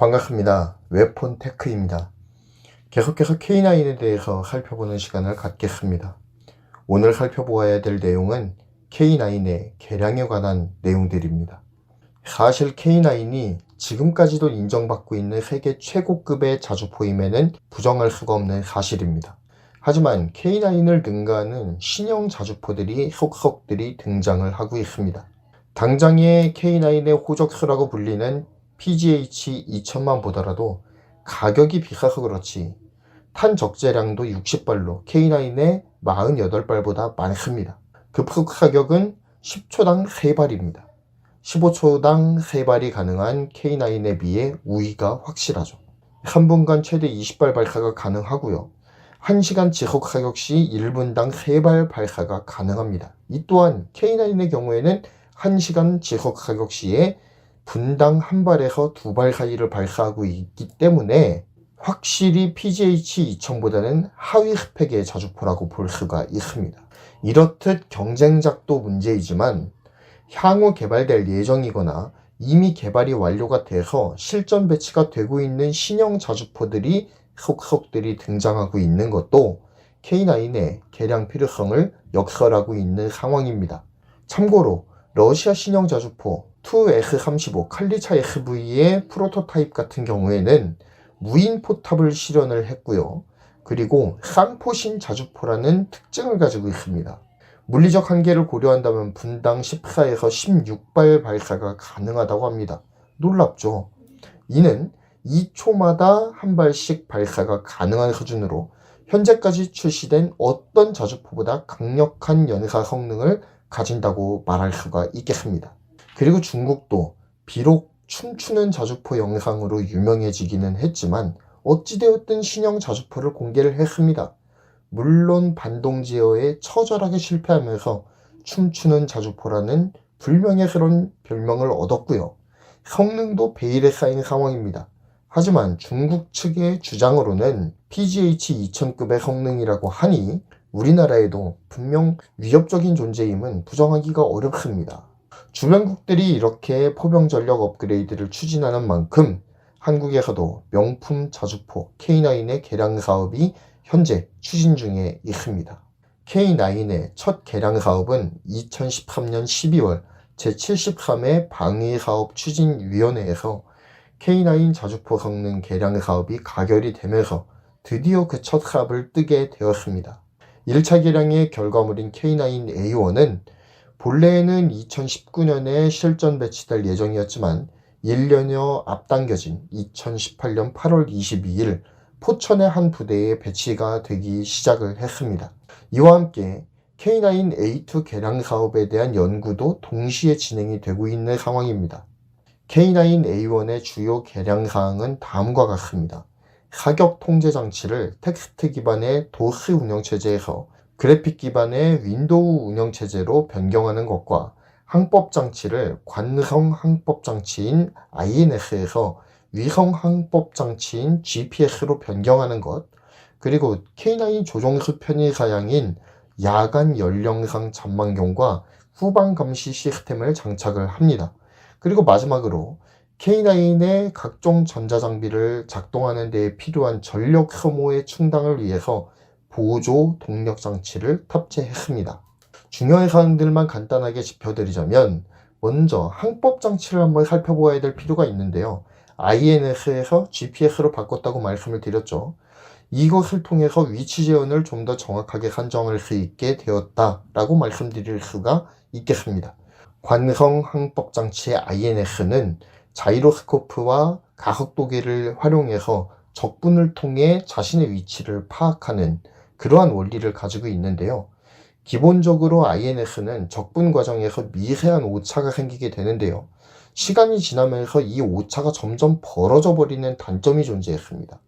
반갑습니다. 웹폰테크입니다. 계속해서 K9에 대해서 살펴보는 시간을 갖겠습니다. 오늘 살펴보아야 될 내용은 K9의 개량에 관한 내용들입니다. 사실 K9이 지금까지도 인정받고 있는 세계 최고급의 자주포임에는 부정할 수가 없는 사실입니다. 하지만 K9을 능가하는 신형 자주포들이 속속들이 등장을 하고 있습니다. 당장의 K9의 호적수라고 불리는 PGH 2000만 보더라도 가격이 비싸서 그렇지 탄 적재량도 60발로 K9의 48발보다 많습니다. 급속 가격은 10초당 3발입니다. 15초당 3발이 가능한 K9에 비해 우위가 확실하죠. 3분간 최대 20발 발사가 가능하고요. 1시간 지속 사격 시 1분당 3발 발사가 가능합니다. 이 또한 K9의 경우에는 1시간 지속 사격 시에 분당 1발에서 2발 사이를 발사하고 있기 때문에 확실히 PGH 2000보다는 하위 스펙의 자주포라고 볼 수가 있습니다. 이렇듯 경쟁작도 문제이지만 향후 개발될 예정이거나 이미 개발이 완료가 돼서 실전 배치가 되고 있는 신형 자주포들이 속속들이 등장하고 있는 것도 K9의 개량 필요성을 역설하고 있는 상황입니다. 참고로 러시아 신형 자주포 2S35 칼리차 SV의 프로토타입 같은 경우에는 무인 포탑을 실현을 했고요. 그리고 쌍포신 자주포라는 특징을 가지고 있습니다. 물리적 한계를 고려한다면 분당 14에서 16발 발사가 가능하다고 합니다. 놀랍죠? 이는 2초마다 한 발씩 발사가 가능한 수준으로 현재까지 출시된 어떤 자주포보다 강력한 연사 성능을 가진다고 말할 수가 있겠습니다. 그리고 중국도 비록 춤추는 자주포 영상으로 유명해지기는 했지만 어찌되었든 신형 자주포를 공개를 했습니다. 물론 반동 제어에 처절하게 실패하면서 춤추는 자주포라는 불명예스러운 별명을 얻었고요. 성능도 베일에 쌓인 상황입니다. 하지만 중국 측의 주장으로는 PGH 2000급의 성능이라고 하니 우리나라에도 분명 위협적인 존재임은 부정하기가 어렵습니다. 주변국들이 이렇게 포병 전력 업그레이드를 추진하는 만큼 한국에서도 명품 자주포 K9의 개량 사업이 현재 추진 중에 있습니다. K9의 첫 개량 사업은 2013년 12월 제73회 방위사업 추진위원회에서 K9 자주포 성능 개량 사업이 가결이 되면서 드디어 그 첫 사업을 뜨게 되었습니다. 1차 개량의 결과물인 K9A1은 본래는 2019년에 실전 배치될 예정이었지만 1년여 앞당겨진 2018년 8월 22일 포천의 한 부대에 배치가 되기 시작을 했습니다. 이와 함께 K9A2 개량 사업에 대한 연구도 동시에 진행이 되고 있는 상황입니다. K9A1의 주요 개량 사항은 다음과 같습니다. 사격 통제 장치를 텍스트 기반의 도스 운영체제에서 그래픽 기반의 윈도우 운영체제로 변경하는 것과 항법 장치를 관성 항법 장치인 INS에서 위성 항법 장치인 GPS로 변경하는 것, 그리고 K9 조종수 편의 사양인 야간 연령상 전망경과 후방 감시 시스템을 장착을 합니다. 그리고 마지막으로 K9의 각종 전자장비를 작동하는 데 필요한 전력 소모의 충당을 위해서 보조 동력 장치를 탑재했습니다. 중요한 사항들만 간단하게 짚어드리자면 먼저 항법 장치를 한번 살펴보아야 될 필요가 있는데요. INS에서 GPS로 바꿨다고 말씀을 드렸죠. 이것을 통해서 위치 재현을 좀 더 정확하게 산정할 수 있게 되었다라고 말씀드릴 수가 있겠습니다. 관성 항법 장치의 INS는 자이로스코프와 가속도계를 활용해서 적분을 통해 자신의 위치를 파악하는 그러한 원리를 가지고 있는데요. 기본적으로 INS는 적분 과정에서 미세한 오차가 생기게 되는데요. 시간이 지나면서 이 오차가 점점 벌어져 버리는 단점이 존재했습니다.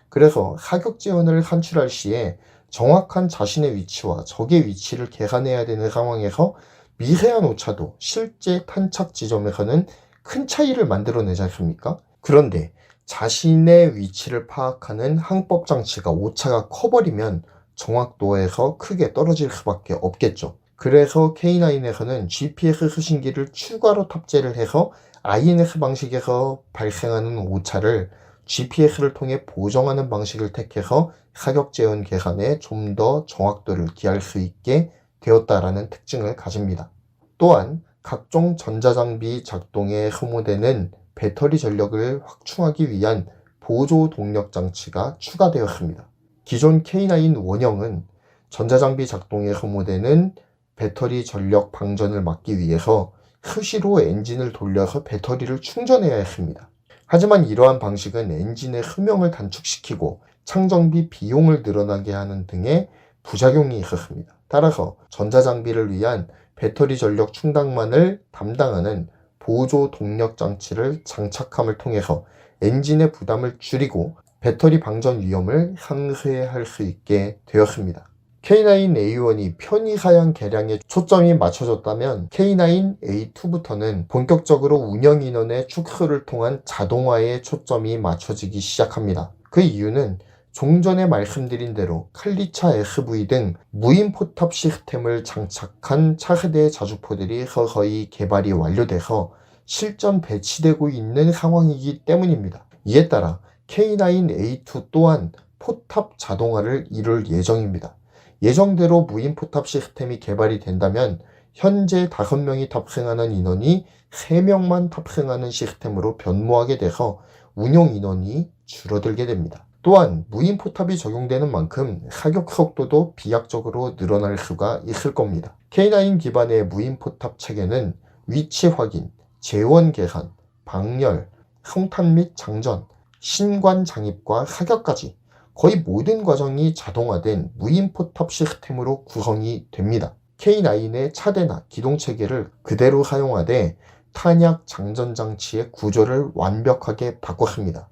그래서 사격 지원을 산출할 시에 정확한 자신의 위치와 적의 위치를 계산해야 되는 상황에서 미세한 오차도 실제 탄착 지점에서는 큰 차이를 만들어내지 않습니까? 그런데 자신의 위치를 파악하는 항법 장치가 오차가 커버리면 정확도에서 크게 떨어질 수밖에 없겠죠. 그래서 K9에서는 GPS 수신기를 추가로 탑재를 해서 INS 방식에서 발생하는 오차를 GPS를 통해 보정하는 방식을 택해서 사격 재현 계산에 좀 더 정확도를 기할 수 있게 되었다라는 특징을 가집니다. 또한 각종 전자장비 작동에 소모되는 배터리 전력을 확충하기 위한 보조 동력 장치가 추가되었습니다. 기존 K9 원형은 전자장비 작동에 소모되는 배터리 전력 방전을 막기 위해서 수시로 엔진을 돌려서 배터리를 충전해야 했습니다. 하지만 이러한 방식은 엔진의 수명을 단축시키고 창정비 비용을 늘어나게 하는 등의 부작용이 있었습니다. 따라서 전자장비를 위한 배터리 전력 충당만을 담당하는 보조 동력 장치를 장착함을 통해서 엔진의 부담을 줄이고 배터리 방전 위험을 상쇄할 수 있게 되었습니다. K9A1이 편의 사양 개량에 초점이 맞춰졌다면 K9A2부터는 본격적으로 운영 인원의 축소를 통한 자동화에 초점이 맞춰지기 시작합니다. 그 이유는 종전에 말씀드린 대로 칼리차 SV 등 무인 포탑 시스템을 장착한 차세대 자주포들이 서서히 개발이 완료돼서 실전 배치되고 있는 상황이기 때문입니다. 이에 따라 K9A2 또한 포탑 자동화를 이룰 예정입니다. 예정대로 무인 포탑 시스템이 개발이 된다면 현재 5명이 탑승하는 인원이 3명만 탑승하는 시스템으로 변모하게 돼서 운용 인원이 줄어들게 됩니다. 또한 무인 포탑이 적용되는 만큼 사격 속도도 비약적으로 늘어날 수가 있을 겁니다. K9 기반의 무인 포탑 체계는 위치 확인, 재원 계산, 방열, 성탄 및 장전, 신관 장입과 사격까지 거의 모든 과정이 자동화된 무인 포탑 시스템으로 구성이 됩니다. K9의 차대나 기동체계를 그대로 사용하되 탄약 장전 장치의 구조를 완벽하게 바꿨습니다.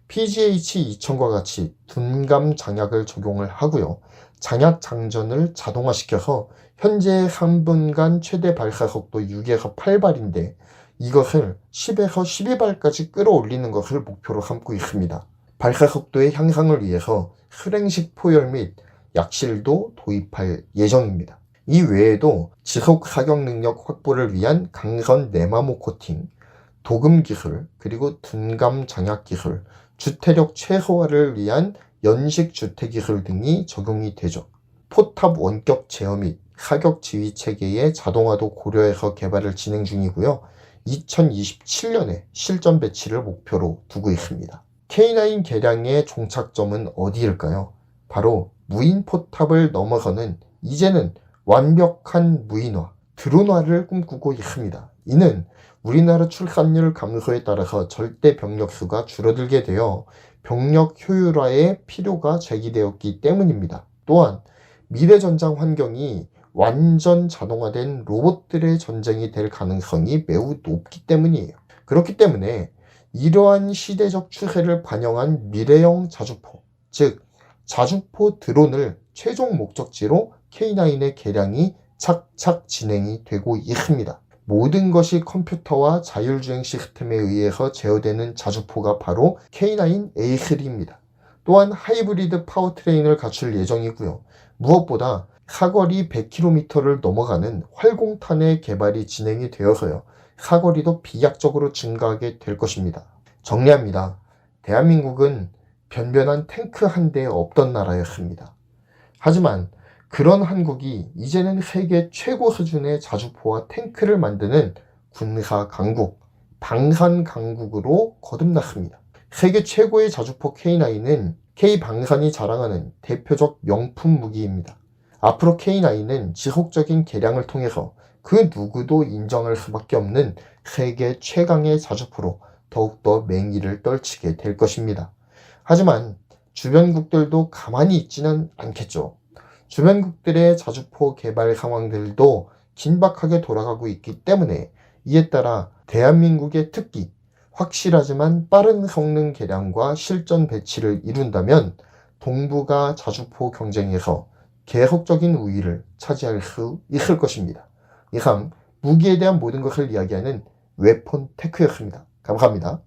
PGH-2000과 같이 둔감 장약을 적용을 하고요. 장약 장전을 자동화시켜서 현재 3분간 최대 발사 속도 6에서 8발인데 이것을 10에서 12발까지 끌어올리는 것을 목표로 삼고 있습니다. 발사 속도의 향상을 위해서 수랭식 포열 및 약실도 도입할 예정입니다. 이 외에도 지속 사격 능력 확보를 위한 강선 네마모 코팅, 도금 기술, 그리고 둔감 장약 기술, 주태력 최소화를 위한 연식 주태 기술 등이 적용이 되죠. 포탑 원격 제어 및 사격 지휘 체계의 자동화도 고려해서 개발을 진행 중이고요. 2027년에 실전 배치를 목표로 두고 있습니다. K9 개량의 종착점은 어디일까요? 바로 무인 포탑을 넘어서는 이제는 완벽한 무인화, 드론화를 꿈꾸고 있습니다. 이는 우리나라 출산율 감소에 따라서 절대 병력 수가 줄어들게 되어 병력 효율화의 필요가 제기되었기 때문입니다. 또한 미래 전장 환경이 완전 자동화된 로봇들의 전쟁이 될 가능성이 매우 높기 때문이에요. 그렇기 때문에 이러한 시대적 추세를 반영한 미래형 자주포, 즉 자주포 드론을 최종 목적지로 K9의 개량이 착착 진행이 되고 있습니다. 모든 것이 컴퓨터와 자율주행 시스템에 의해서 제어되는 자주포가 바로 K9A3입니다. 또한 하이브리드 파워트레인을 갖출 예정이고요. 무엇보다 사거리 100km를 넘어가는 활공탄의 개발이 진행이 되어서요. 사거리도 비약적으로 증가하게 될 것입니다. 정리합니다. 대한민국은 변변한 탱크 한 대 없던 나라였습니다. 하지만 그런 한국이 이제는 세계 최고 수준의 자주포와 탱크를 만드는 군사 강국, 방산 강국으로 거듭났습니다. 세계 최고의 자주포 K9은 K방산이 자랑하는 대표적 명품 무기입니다. 앞으로 K9은 지속적인 개량을 통해서 그 누구도 인정할 수밖에 없는 세계 최강의 자주포로 더욱더 맹위를 떨치게 될 것입니다. 하지만 주변국들도 가만히 있지는 않겠죠. 주변국들의 자주포 개발 상황들도 긴박하게 돌아가고 있기 때문에 이에 따라 대한민국의 특기, 확실하지만 빠른 성능 개량과 실전 배치를 이룬다면 동북아 자주포 경쟁에서 계속적인 우위를 차지할 수 있을 것입니다. 이상 무기에 대한 모든 것을 이야기하는 웨폰 테크였습니다. 감사합니다.